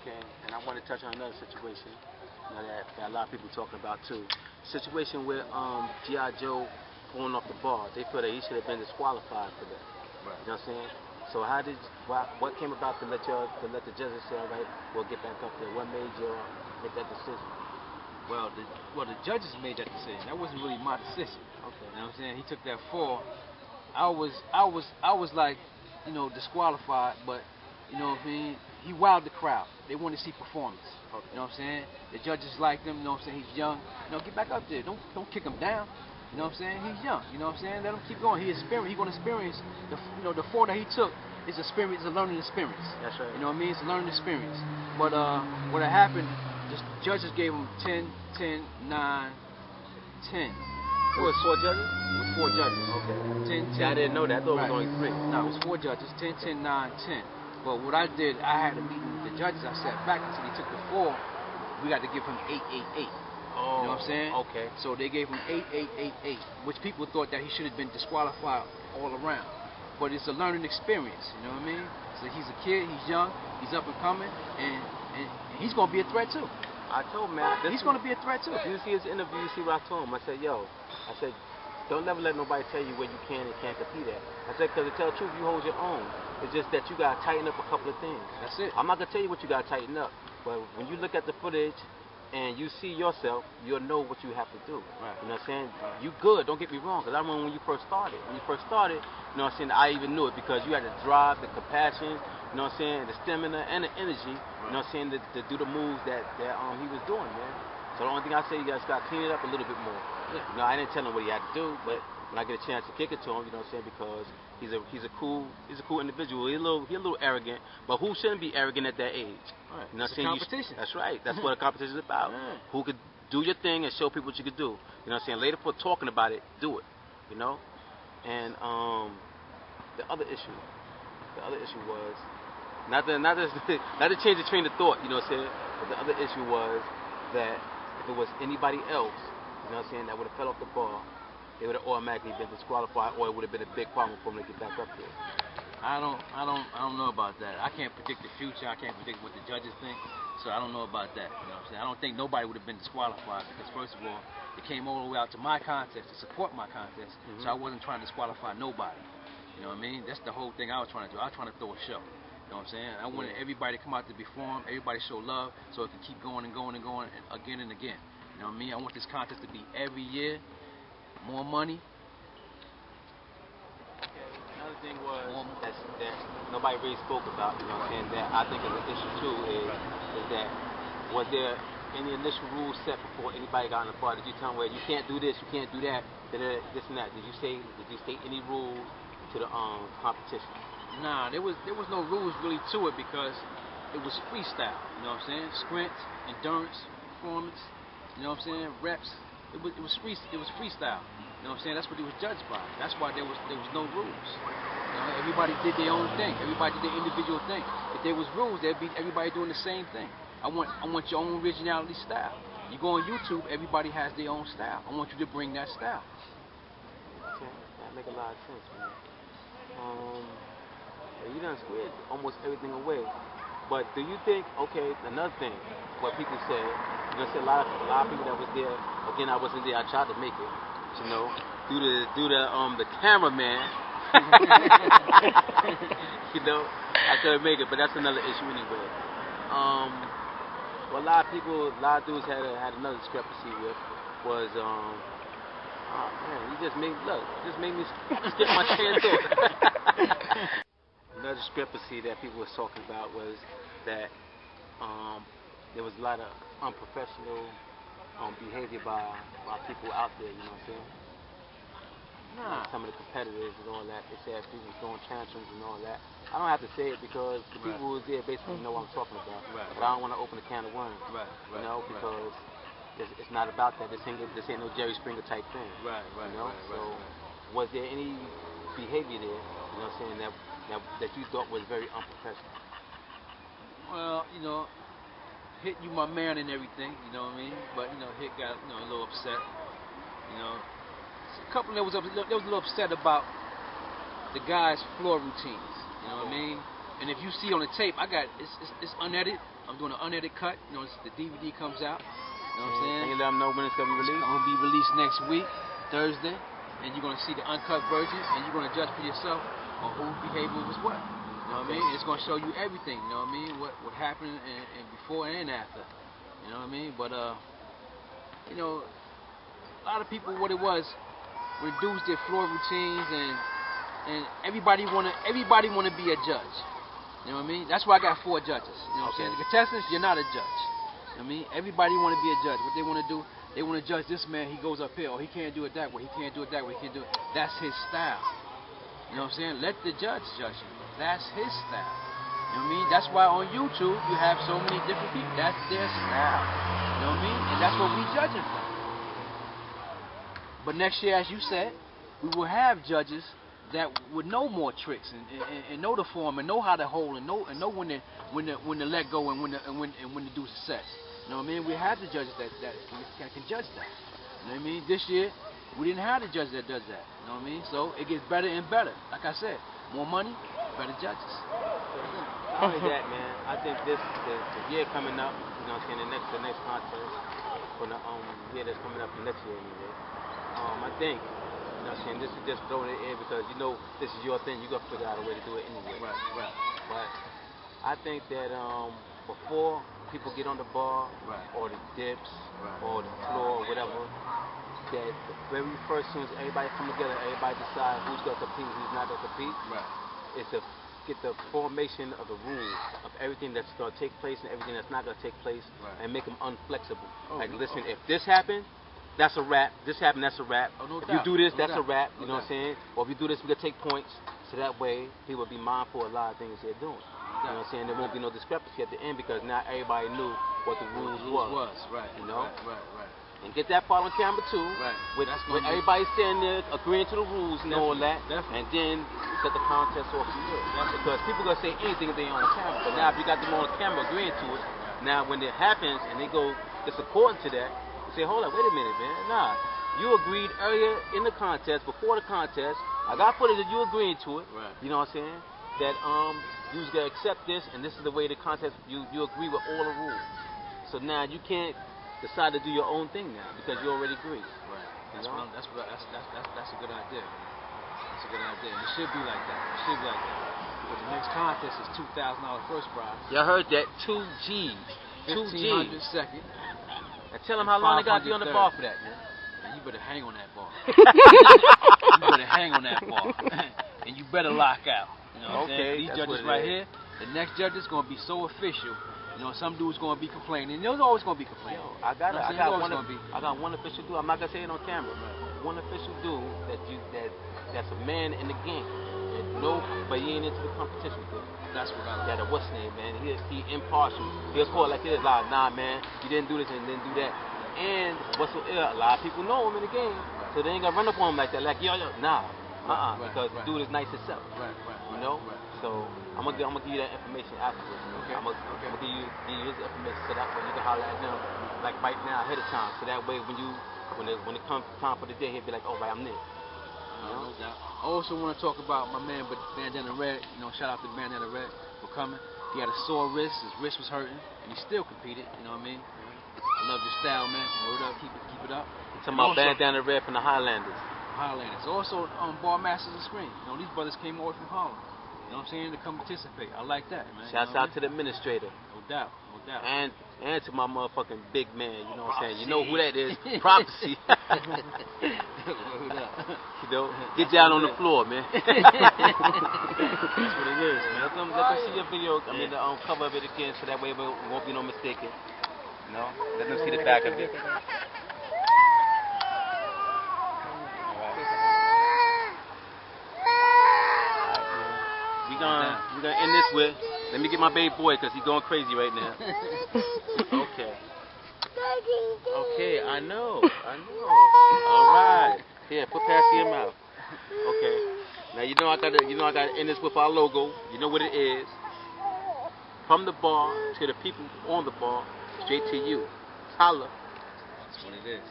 Okay, and I want to touch on another situation, that a lot of people talking about too. Situation where G.I. Joe falling off the bar. They feel that he should have been disqualified for that. Right. You know what I'm saying? So what came about to let the judges say, all right, we'll get back up there? What made you make that decision? Well, the judges made that decision. That wasn't really my decision. Okay. You know what I'm saying? He took that fall. I was like, disqualified, but you know what I mean? He wowed the crowd. They wanted to see performance. Okay. You know what I'm saying? The judges liked him. You know what I'm saying? He's young. Get back up there. Don't kick him down. You know what I'm saying? He's young. You know what I'm saying? Let him keep going. He's going to experience the fall that he took is a learning experience. That's right. You know what I mean? It's a learning experience. But what had happened, the judges gave him 10, 10, 9, 10. It was 4 judges? It was 4 judges. Okay. 10, 10. Yeah, I didn't know that. I thought it was only 3. No, it was 4 judges. 10, 10, 9, 10. But what I did, I had a meeting with the judges. I sat back and said he took the fall. We got to give him 8, 8, 8. Oh, you know what I'm saying? Okay. So they gave him 8, 8, 8, 8, which people thought that he should have been disqualified all around. But it's a learning experience, you know what I mean? So he's a kid, he's young, he's up and coming, and he's going to be a threat too. I told him, man. He's going to be a threat too. If you see his interview, you see what I told him. I said, don't never let nobody tell you where you can and can't compete at. I said, because to tell the truth, you hold your own. It's just that you got to tighten up a couple of things. That's it. I'm not going to tell you what you got to tighten up, but when you look at the footage and you see yourself, you'll know what you have to do. Right. You know what I'm saying? You good, don't get me wrong, because I remember when you first started. When you first started, you know what I'm saying, I even knew it because you had the drive, the compassion, you know what I'm saying, the stamina and the energy, you know what I'm saying, to do the moves that he was doing, man. So the only thing I say, you guys got to clean it up a little bit more. Yeah. You know, I didn't tell him what he had to do, but when I get a chance to kick it to him, you know what I'm saying, because he's a cool individual. He's a little arrogant, but who shouldn't be arrogant at that age? Right. You know what it's a competition. That's right. That's what a competition is about. Yeah. Who could do your thing and show people what you could do. You know what I'm saying? Later for talking about it, do it. You know? And the other issue was not to change the train of thought, you know what I'm saying? But the other issue was that if it was anybody else, you know what I'm saying, that would have fell off the bar, they would have automatically been disqualified, or it would have been a big problem for them to get back up there. I don't know about that. I can't predict the future. I can't predict what the judges think. So I don't know about that. You know what I'm saying? I don't think nobody would have been disqualified because first of all, it came all the way out to my contest to support my contest. Mm-hmm. So I wasn't trying to disqualify nobody. You know what I mean? That's the whole thing I was trying to do. I was trying to throw a show. You know what I'm saying? I wanted everybody to come out to perform, everybody show love, so it can keep going and going and going and again and again. You know what I mean? I want this contest to be every year, more money. Another thing was that nobody really spoke about, you know what I'm saying, that I think is an issue too, is that was there any initial rules set before anybody got on the bar? Did you tell them, well, you can't do this, you can't do that, this and that? Did you state any rules to the competition? Nah, there was no rules really to it because it was freestyle, you know what I'm saying? Sprint, endurance, performance, you know what I'm saying? Reps. It was freestyle. You know what I'm saying? That's what it was judged by. That's why there was no rules. You know, everybody did their own thing. Everybody did their individual thing. If there was rules, there'd be everybody doing the same thing. I want your own originality style. You go on YouTube, everybody has their own style. I want you to bring that style. Okay, that make a lot of sense, man. You done squared almost everything away. But do you think, okay, another thing, what people said, you know, a lot of people that was there, again, I wasn't there, I tried to make it, you know, due to the cameraman, you know, I couldn't make it, but that's another issue anyway. What a lot of dudes had another discrepancy with was, oh man, you just made me skip my train of thought. Another discrepancy that people was talking about was that there was a lot of unprofessional behavior by people out there, you know what I'm saying? Nah. Some of the competitors and all that, they said people throwing tantrums and all that. I don't have to say it because the people who was there basically know what I'm talking about. Right. But I don't want to open a can of worms, you know, because it's not about that. This ain't no Jerry Springer type thing. Right. You know? So was there any behavior there, you know what I'm saying, that you thought was very unprofessional? Well, you know, Hit, you my man and everything, you know what I mean? But, you know, Hit got, you know, a little upset. You know, a couple that was a little upset about the guys' floor routines. You know what I mean? And if you see on the tape, it's unedited. I'm doing an unedited cut. You know, the DVD comes out. You know what I'm saying? Can you let them know when it's gonna be released? It's gonna be released next week, Thursday, and you're gonna see the uncut version, and you're gonna judge for yourself on whose behavior was what. You know what I mean? It's gonna show you everything. You know what I mean? What happened and before and after. You know what I mean? But you know, a lot of people, what it was, reduced their floor routines, and everybody wanna be a judge. You know what I mean? That's why I got 4 judges. You know what I'm saying? The contestants, you're not a judge. You know what I mean? Everybody want to be a judge. What they want to do, they want to judge this man. He goes up here. Oh, he can't do it that way. He can't do it that way. He can't do it. That's his style. You know what I'm saying? Let the judge judge you. That's his style. You know what I mean? That's why on YouTube you have so many different people. That's their style. You know what I mean? And that's what we judging from. But next year, as you said, we will have judges that would know more tricks and know the form and know how to hold and know when to let go and when to do success. You know what I mean? We have the judges that can judge that. You know what I mean? This year we didn't have the judge that does that. You know what I mean? So it gets better and better. Like I said, more money, better judges. Not only that, man. I think the year coming up, you know what I'm saying, the next contest for the year that's coming up for next year anyway. I think, you know what I'm saying, this is just throwing it in because you know this is your thing. You got to figure out a way to do it anyway. Right. But I think that before people get on the bar or the dips or the floor or whatever, that the very first soon as everybody come together, everybody decide who's going to compete, who's not going to compete, is to get the formation of the rules of everything that's going to take place and everything that's not going to take place and make them unflexible. Like, listen, if this happened, that's a wrap. This happened, that's a wrap. If you do this, that's a wrap. You know what I'm saying? Or if you do this, we're going to take points. So that way, people will be mindful of a lot of things they're doing. You know what I'm saying? There won't be no discrepancy at the end because now everybody knew what the rules was. You know? Right. And get that part on camera too. With everybody standing there agreeing to the rules and all that. And then set the contest off from there. Because people are going to say anything if they on camera. But now if you got them on camera agreeing to it, now when it happens and they go discordant to that, you say, hold on, wait a minute, man. Nah, you agreed earlier in the contest, before the contest. I got footage that you agreed to it. You know what I'm saying? That you was gonna accept this, and this is the way the contest. You agree with all the rules. So now you can't decide to do your own thing now because you already agreed. That's a good idea. That's a good idea. And it should be like that. Because the next contest is $2,000 first prize. Y'all heard that? 2 G's. 2 G's. 1,500 second. Now tell them how long they got to be on the bar for that, man. And you better hang on that bar. You better hang on that bar. And you better lock out. You know what I'm saying? These judges right here, the next judge is going to be so official. You know, some dude's going to be complaining. There's always going to be complaining. Yo, I got one official dude. I'm not going to say it on camera. One official dude that's a man in the game. No, but he ain't into the competition thing. That's what I like. That what's name, man? He impartial. He'll call it like it is. Like, nah, man, you didn't do this and didn't do that. And what's so ill? A lot of people know him in the game, so they ain't gonna run up on him like that. Like yo, nah, because the dude is nice himself. You know. So I'm gonna give you that information afterwards. I'm gonna give you his information so that way you can holler at him like right now ahead of time. So that way when it comes time for the day, he'll be like, all right, I'm there. No doubt. I also want to talk about my man, Bandana Red. You know, shout out to Bandana Red for coming. He had a sore wrist. His wrist was hurting, and he still competed. You know what I mean? I love your style, man. Word up, keep it up. You're talking about Bandana Red from the Highlanders. Also, Bar Masters of Screen. You know, these brothers came all from Harlem. You know what I'm saying? To come participate. I like that, man. Shouts out to the administrator. No doubt. And to my motherfucking big man. You know what I'm saying? You know who that is? Prophecy. You know, get down on the floor, man. That's what it is, man. Let them see your video. I mean, the cover of it again, so that way there won't be no mistaking. You know, let them see the back of it. We're gonna end this with. Let me get my baby boy because he's going crazy right now. Okay, I know. All right. Here, put past your mouth. Okay. Now you know I gotta end this with our logo. You know what it is. From the bar to the people on the bar, straight to you. Holla. That's what it is.